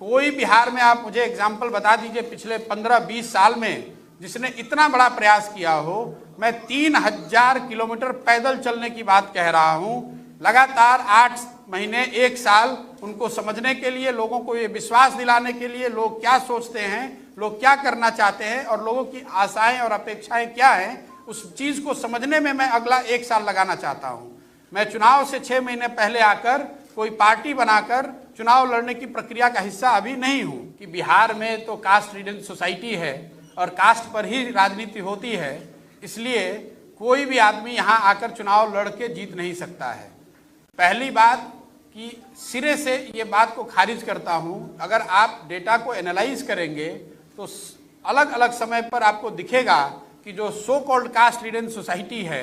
कोई बिहार में आप मुझे एग्जाम्पल बता दीजिए पिछले 15-20 साल में जिसने इतना बड़ा प्रयास किया हो। मैं 3000 किलोमीटर पैदल चलने की बात कह रहा हूं, लगातार 8 महीने 1 साल उनको समझने के लिए, लोगों को ये विश्वास दिलाने के लिए लोग क्या सोचते हैं, लोग क्या करना चाहते हैं और लोगों की आशाएं और अपेक्षाएं क्या हैं, उस चीज को समझने में मैं अगला 1 साल लगाना चाहता हूं। मैं चुनाव से 6 महीने पहले आकर कोई पार्टी बनाकर चुनाव लड़ने की प्रक्रिया का हिस्सा अभी नहीं हूं कि बिहार में तो कास्ट रीजन सोसाइटी है और कास्ट पर ही राजनीति होती है, इसलिए कोई भी आदमी यहां आकर चुनाव लड़ के जीत नहीं सकता है। पहली बात कि सिरे से ये बात को खारिज करता हूं। अगर आप डेटा को एनालाइज करेंगे तो अलग अलग समय पर आपको दिखेगा कि जो so called caste region society है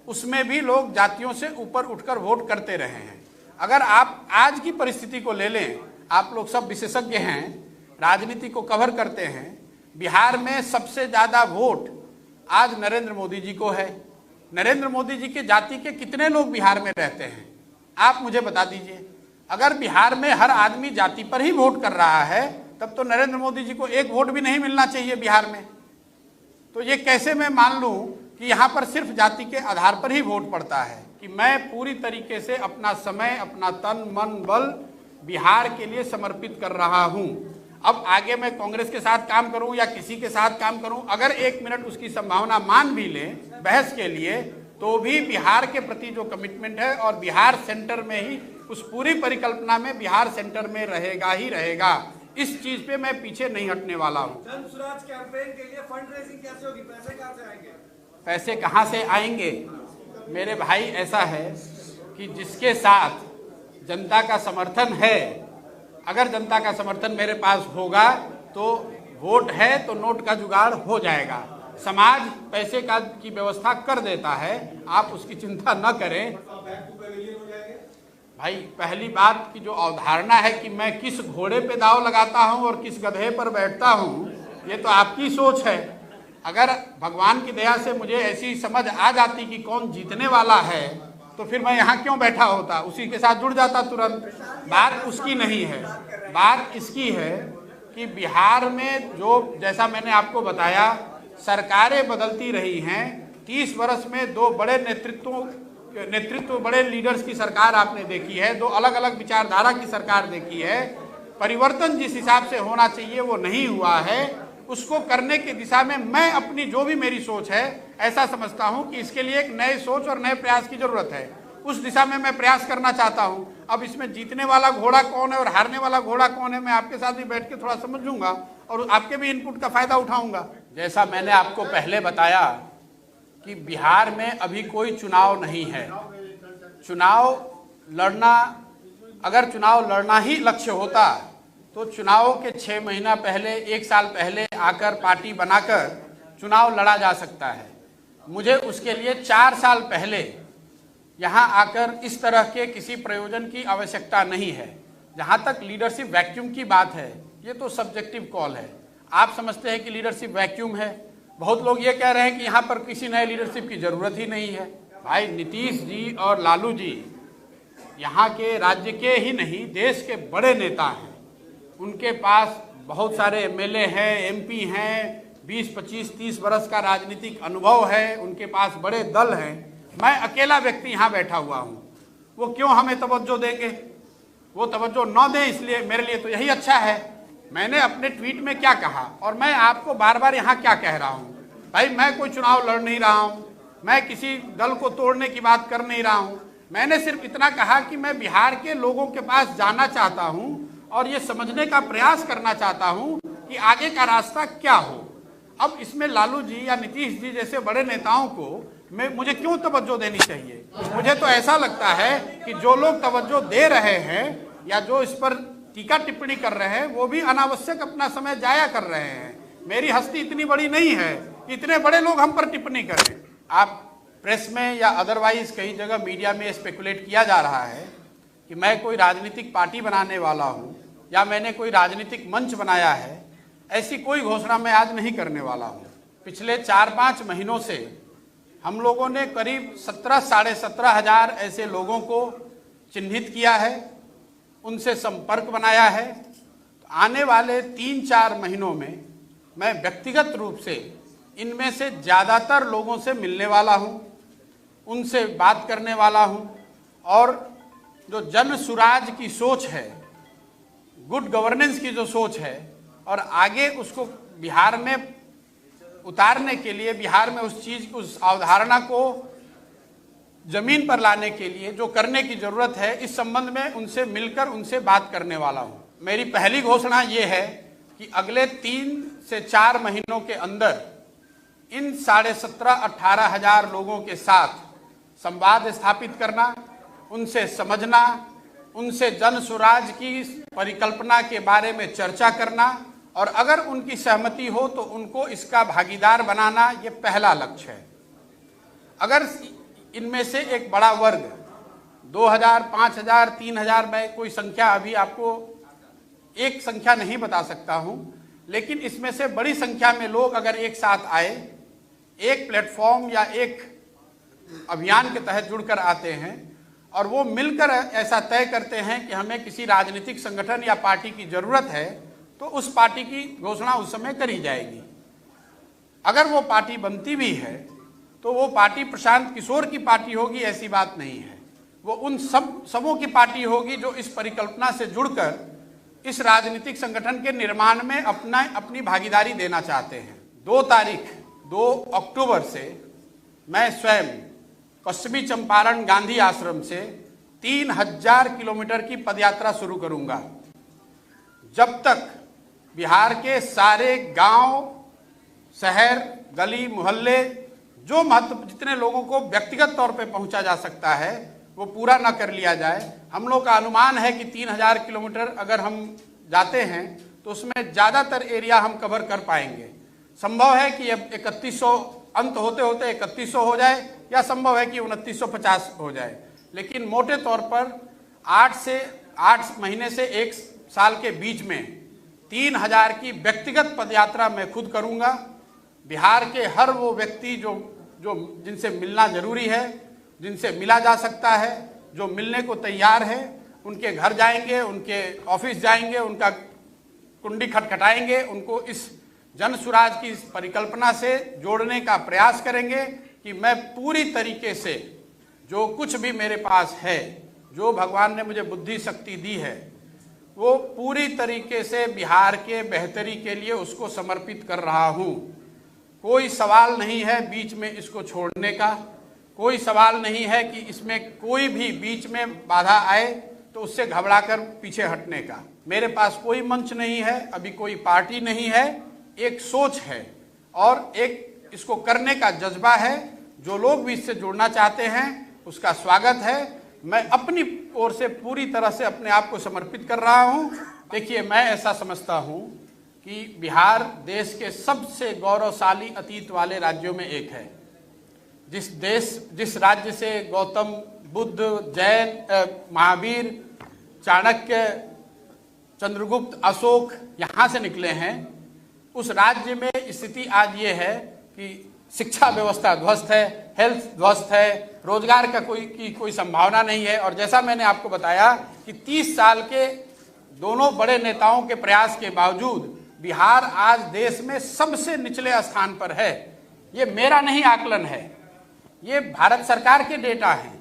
उसमें भी लोग जातियों से ऊपर उठकर वोट करते रहे हैं। अगर आप आज की परिस्थिति को ले लें, आप लोग सब विशेषज्ञ हैं, राजनीति को कवर करते हैं, बिहार में सबसे ज्यादा वोट आज नरेंद्र मोदी जी को है। नरेंद्र मोदी जी के जाति के कितने लोग बिहार में रहते हैं आप मुझे बता दीजिए। अगर बिहार में हर आदमी जाति पर ही वोट कर रहा है तब तो नरेंद्र मोदी जी को 1 वोट भी नहीं मिलना चाहिए बिहार में। तो ये कैसे मैं मान लूं कि यहाँ पर सिर्फ जाति के आधार पर ही वोट पड़ता है कि मैं पूरी तरीके से अपना समय, अपना तन मन बल बिहार के लिए समर्पित कर रहा हूं। अब आगे मैं कांग्रेस के साथ काम करूं या किसी के साथ काम करूं, अगर 1 मिनट उसकी संभावना मान भी लें बहस के लिए, तो भी बिहार के प्रति जो कमिटमेंट है और बिहार सेंटर में ही, उस पूरी परिकल्पना में बिहार सेंटर में रहेगा ही रहेगा। इस चीज पे मैं पीछे नहीं हटने वाला हूँ। जन स्वराज कैंपेन के लिए फंड रेजिंग कैसे होगी? पैसे कहाँ से आएंगे? पैसे कहाँ से आएंगे मेरे भाई? ऐसा है कि जिसके साथ जनता का समर्थन है, अगर जनता का समर्थन मेरे पास होगा तो वोट है तो नोट का जुगाड़ हो जाएगा। समाज पैसे का की व्यवस्था कर देता है, आप उसकी चिंता न करें भाई। पहली बात की जो अवधारणा है कि मैं किस घोड़े पे दाव लगाता हूं और किस गधे पर बैठता हूं, ये तो आपकी सोच है। अगर भगवान की दया से मुझे ऐसी समझ आ जाती कि कौन जीतने वाला है तो फिर मैं यहाँ क्यों बैठा होता, उसी के साथ जुड़ जाता तुरंत। बात उसकी नहीं है, बात इसकी है कि बिहार में जो, जैसा मैंने आपको बताया, सरकारें बदलती रही हैं। 30 वर्ष में 2 बड़े नेतृत्व बड़े लीडर्स की सरकार आपने देखी है, 2 अलग अलग विचारधारा की सरकार देखी है। परिवर्तन जिस हिसाब से होना चाहिए वो नहीं हुआ है। उसको करने की दिशा में मैं अपनी जो भी मेरी सोच है, ऐसा समझता हूं कि इसके लिए एक नए सोच और नए प्रयास की जरूरत है। उस दिशा में मैं प्रयास करना चाहता हूं। अब इसमें जीतने वाला घोड़ा कौन है और हारने वाला घोड़ा कौन है, मैं आपके साथ भी बैठ के थोड़ा समझूंगा और आपके भी इनपुट का फायदा उठाऊंगा। जैसा मैंने आपको पहले बताया कि बिहार में अभी कोई चुनाव नहीं है। चुनाव लड़ना, अगर चुनाव लड़ना ही लक्ष्य होता तो चुनाव के 6 महीना पहले, 1 साल पहले आकर पार्टी बनाकर चुनाव लड़ा जा सकता है। मुझे उसके लिए 4 साल पहले यहाँ आकर इस तरह के किसी प्रयोजन की आवश्यकता नहीं है। जहाँ तक लीडरशिप वैक्यूम की बात है, ये तो सब्जेक्टिव कॉल है। आप समझते हैं कि लीडरशिप वैक्यूम है, बहुत लोग ये कह रहे हैं कि यहाँ पर किसी नए लीडरशिप की जरूरत ही नहीं है। भाई नीतीश जी और लालू जी यहाँ के राज्य के ही नहीं, देश के बड़े नेता हैं। उनके पास बहुत सारे एमएलए हैं, एमपी हैं, 20, 25, 30 वर्ष का राजनीतिक अनुभव है, उनके पास बड़े दल हैं। मैं अकेला व्यक्ति यहाँ बैठा हुआ हूँ, वो क्यों हमें तवज्जो देंगे? वो तवज्जो न दें, इसलिए मेरे लिए तो यही अच्छा है। मैंने अपने ट्वीट में क्या कहा और मैं आपको बार बार यहाँ क्या कह रहा हूँ? भाई मैं कोई चुनाव लड़ नहीं रहा हूँ, मैं किसी दल को तोड़ने की बात कर नहीं रहा हूँ। मैंने सिर्फ इतना कहा कि मैं बिहार के लोगों के पास जाना चाहता हूँ और ये समझने का प्रयास करना चाहता हूँ कि आगे का रास्ता क्या हो। अब इसमें लालू जी या नीतीश जी जैसे बड़े नेताओं को मुझे क्यों तवज्जो देनी चाहिए? मुझे तो ऐसा लगता है कि जो लोग तवज्जो दे रहे हैं या जो इस पर टीका टिप्पणी कर रहे हैं वो भी अनावश्यक अपना समय जाया कर रहे हैं। मेरी हस्ती इतनी बड़ी नहीं है कि इतने बड़े लोग हम पर टिप्पणी करें। आप प्रेस में या अदरवाइज कई जगह मीडिया में स्पेकुलेट किया जा रहा है कि मैं कोई राजनीतिक पार्टी बनाने वाला हूँ या मैंने कोई राजनीतिक मंच बनाया है। ऐसी कोई घोषणा मैं आज नहीं करने वाला हूँ। पिछले 4-5 महीनों से हम लोगों ने करीब 17 साढ़े 17 हज़ार ऐसे लोगों को चिन्हित किया है, उनसे संपर्क बनाया है। आने वाले 3-4 महीनों में मैं व्यक्तिगत रूप से इनमें से ज़्यादातर लोगों से मिलने वाला हूं, उनसे बात करने वाला हूं और जो जन सुराज की सोच है, गुड गवर्नेंस की जो सोच है और आगे उसको बिहार में उतारने के लिए, बिहार में उस अवधारणा को जमीन पर लाने के लिए जो करने की जरूरत है, इस संबंध में उनसे मिलकर उनसे बात करने वाला हूं। मेरी पहली घोषणा ये है कि अगले 3 से 4 महीनों के अंदर इन 17,500-18 हजार लोगों के साथ संवाद स्थापित करना, उनसे समझना, उनसे जन सुराज की परिकल्पना के बारे में चर्चा करना और अगर उनकी सहमति हो तो उनको इसका भागीदार बनाना, ये पहला लक्ष्य है। अगर इनमें से एक बड़ा वर्ग 2,000, 5,000, 3,000, मैं कोई संख्या अभी आपको एक संख्या नहीं बता सकता हूं, लेकिन इसमें से बड़ी संख्या में लोग अगर एक साथ आए, एक प्लेटफॉर्म या एक अभियान के तहत जुड़कर आते हैं और वो मिलकर ऐसा तय करते हैं कि हमें किसी राजनीतिक संगठन या पार्टी की जरूरत है, तो उस पार्टी की घोषणा उस समय करी जाएगी। अगर वो पार्टी बनती भी है तो वो पार्टी प्रशांत किशोर की पार्टी होगी, ऐसी बात नहीं है। वो उन सबों की पार्टी होगी जो इस परिकल्पना से जुड़कर इस राजनीतिक संगठन के निर्माण में अपनी भागीदारी देना चाहते हैं। 2 अक्टूबर से मैं स्वयं पश्चिमी चंपारण गांधी आश्रम से 3,000 किलोमीटर की पदयात्रा शुरू करूंगा। जब तक बिहार के सारे गांव, शहर, गली, मोहल्ले, जो जितने लोगों को व्यक्तिगत तौर पे पहुंचा जा सकता है वो पूरा ना कर लिया जाए। हम लोग का अनुमान है कि 3,000 किलोमीटर अगर हम जाते हैं तो उसमें ज़्यादातर एरिया हम कवर कर पाएंगे। संभव है कि अब 3100 अंत होते होते 3100 हो जाए या संभव है कि 2950 हो जाए, लेकिन मोटे तौर पर 8 महीने से 1 साल के बीच में 3,000 की व्यक्तिगत पदयात्रा मैं खुद करूंगा। बिहार के हर वो व्यक्ति जो जिनसे मिलना जरूरी है, जिनसे मिला जा सकता है, जो मिलने को तैयार है, उनके घर जाएंगे, उनके ऑफिस जाएंगे, उनका कुंडी खटखटाएंगे, उनको इस जन सुराज की परिकल्पना से जोड़ने का प्रयास करेंगे कि मैं पूरी तरीके से जो कुछ भी मेरे पास है, जो भगवान ने मुझे बुद्धि शक्ति दी है, वो पूरी तरीके से बिहार के बेहतरी के लिए उसको समर्पित कर रहा हूँ। कोई सवाल नहीं है बीच में इसको छोड़ने का, कोई सवाल नहीं है कि इसमें कोई भी बीच में बाधा आए तो उससे घबराकर पीछे हटने का। मेरे पास कोई मंच नहीं है, अभी कोई पार्टी नहीं है, एक सोच है और एक इसको करने का जज्बा है। जो लोग भी इससे जुड़ना चाहते हैं उसका स्वागत है। मैं अपनी ओर से पूरी तरह से अपने आप को समर्पित कर रहा हूं। देखिए, मैं ऐसा समझता हूं कि बिहार देश के सबसे गौरवशाली अतीत वाले राज्यों में एक है। जिस राज्य से गौतम बुद्ध, जैन, महावीर, चाणक्य, चंद्रगुप्त, अशोक यहाँ से निकले हैं, उस राज्य में स्थिति आज ये है कि शिक्षा व्यवस्था ध्वस्त है, हेल्थ ध्वस्त है, रोजगार का कोई संभावना नहीं है। और जैसा मैंने आपको बताया कि 30 साल के दोनों बड़े नेताओं के प्रयास के बावजूद बिहार आज देश में सबसे निचले स्थान पर है। ये मेरा नहीं आकलन है, ये भारत सरकार के डेटा हैं,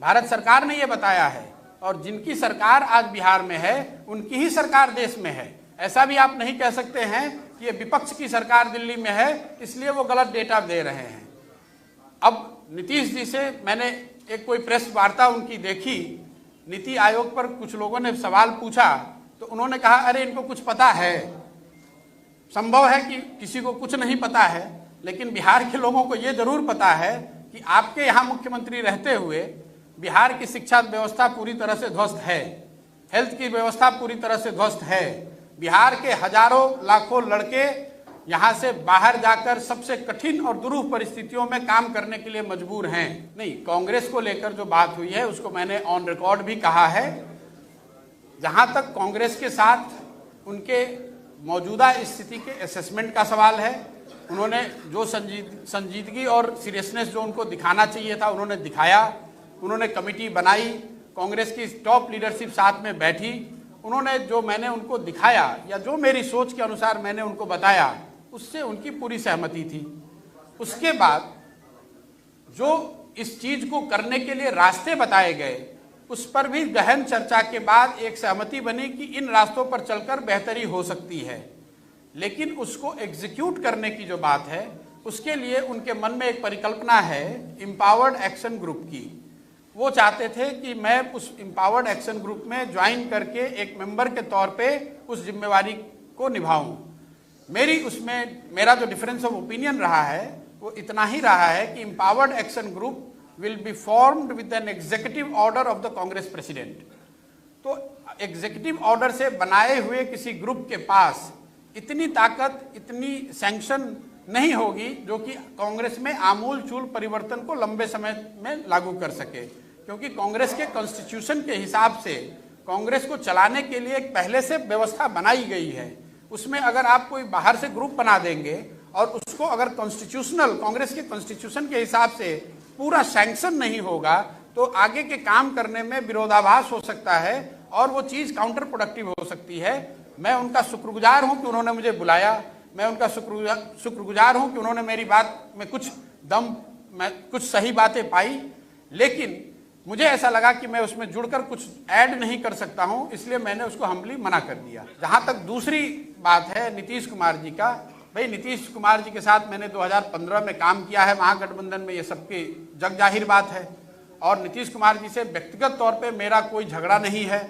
भारत सरकार ने ये बताया है। और जिनकी सरकार आज बिहार में है उनकी ही सरकार देश में है। ऐसा भी आप नहीं कह सकते हैं कि ये विपक्ष की सरकार दिल्ली में है इसलिए वो गलत डेटा दे रहे हैं। अब नीतीश जी से मैंने एक कोई प्रेस वार्ता उनकी देखी, नीति आयोग पर कुछ लोगों ने सवाल पूछा तो उन्होंने कहा अरे इनको कुछ पता है। संभव है कि किसी को कुछ नहीं पता है, लेकिन बिहार के लोगों को ये जरूर पता है कि आपके यहाँ मुख्यमंत्री रहते हुए बिहार की शिक्षा व्यवस्था पूरी तरह से ध्वस्त है, हेल्थ की व्यवस्था पूरी तरह से ध्वस्त है। बिहार के हजारों लाखों लड़के यहाँ से बाहर जाकर सबसे कठिन और दुरूह परिस्थितियों में काम करने के लिए मजबूर हैं। नहीं, कांग्रेस को लेकर जो बात हुई है उसको मैंने ऑन रिकॉर्ड भी कहा है। जहाँ तक कांग्रेस के साथ उनके मौजूदा स्थिति के असेसमेंट का सवाल है, उन्होंने जो संजीदगी और सीरियसनेस जो उनको दिखाना चाहिए था उन्होंने दिखाया। उन्होंने कमेटी बनाई, कांग्रेस की टॉप लीडरशिप साथ में बैठी उन्होंने जो मैंने उनको दिखाया या जो मेरी सोच के अनुसार मैंने उनको बताया, उससे उनकी पूरी सहमति थी। उसके बाद जो इस चीज को करने के लिए रास्ते बताए गए, उस पर भी गहन चर्चा के बाद एक सहमति बनी कि इन रास्तों पर चलकर बेहतरी हो सकती है। लेकिन उसको एग्जीक्यूट करने की जो बात है, उसके लिए उनके मन में एक परिकल्पना है एम्पावर्ड एक्शन ग्रुप की। वो चाहते थे कि मैं उस एम्पावर्ड एक्शन ग्रुप में ज्वाइन करके एक मेंबर के तौर पे उस जिम्मेवारी को निभाऊं। मेरा जो डिफरेंस ऑफ ओपिनियन रहा है वो इतना ही रहा है कि empowered action group will be formed with an executive order of the Congress President। तो एग्जीक्यूटिव ऑर्डर से बनाए हुए किसी ग्रुप के पास इतनी ताकत, इतनी सैंक्शन नहीं होगी जो कि कांग्रेस में आमूल चूल परिवर्तन को लंबे समय में लागू कर सके। क्योंकि कांग्रेस के कॉन्स्टिट्यूशन के हिसाब से कांग्रेस को चलाने के लिए एक पहले से व्यवस्था बनाई गई है। उसमें अगर आप कोई बाहर से ग्रुप बना देंगे और उसको अगर कांग्रेस के कॉन्स्टिट्यूशन के हिसाब से पूरा सैंक्शन नहीं होगा तो आगे के काम करने में विरोधाभास हो सकता है और वो चीज़ काउंटर प्रोडक्टिव हो सकती है। मैं उनका शुक्रगुजार हूं कि उन्होंने मुझे बुलाया, मैं उनका शुक्रगुजार हूं कि उन्होंने मेरी बात में कुछ सही बातें पाई, लेकिन मुझे ऐसा लगा कि मैं उसमें जुड़कर कुछ ऐड नहीं कर सकता हूं, इसलिए मैंने उसको हम्बली मना कर दिया। जहां तक दूसरी बात है नीतीश कुमार जी का, भाई नीतीश कुमार जी के साथ मैंने 2015 में काम किया है महागठबंधन में, ये सबकी जग जाहिर बात है। और नीतीश कुमार जी से व्यक्तिगत तौर पे मेरा कोई झगड़ा नहीं है।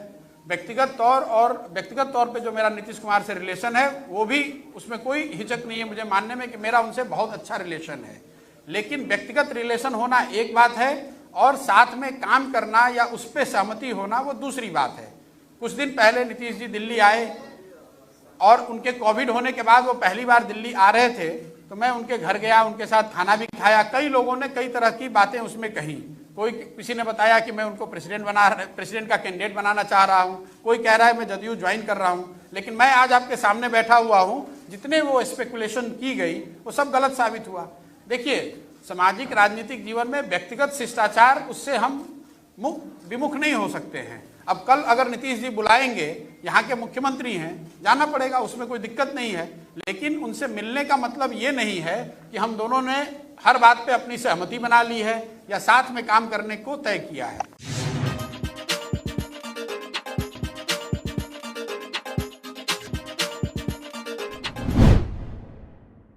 व्यक्तिगत तौर पे जो मेरा नीतीश कुमार से रिलेशन है वो भी, उसमें कोई हिचक नहीं है मुझे मानने में कि मेरा उनसे बहुत अच्छा रिलेशन है। लेकिन व्यक्तिगत रिलेशन होना एक बात है और साथ में काम करना या उस पर सहमति होना वो दूसरी बात है। कुछ दिन पहले नीतीश जी दिल्ली आए और उनके कोविड होने के बाद वो पहली बार दिल्ली आ रहे थे, तो मैं उनके घर गया, उनके साथ खाना भी खाया। कई लोगों ने कई तरह की बातें उसमें कही। किसी ने बताया कि मैं उनको प्रेसिडेंट का कैंडिडेट बनाना चाह रहा हूं, कोई कह रहा है मैं जदयू ज्वाइन कर रहा हूं। लेकिन मैं आज आपके सामने बैठा हुआ हूं, जितने वो स्पेकुलेशन की गई वो सब गलत साबित हुआ। देखिए, सामाजिक राजनीतिक जीवन में व्यक्तिगत शिष्टाचार, उससे हम विमुख नहीं हो सकते हैं। अब कल अगर नीतीश जी बुलाएंगे, यहाँ के मुख्यमंत्री हैं, जाना पड़ेगा, उसमें कोई दिक्कत नहीं है। लेकिन उनसे मिलने का मतलब ये नहीं है कि हम दोनों ने हर बात पे अपनी सहमति बना ली है या साथ में काम करने को तय किया है।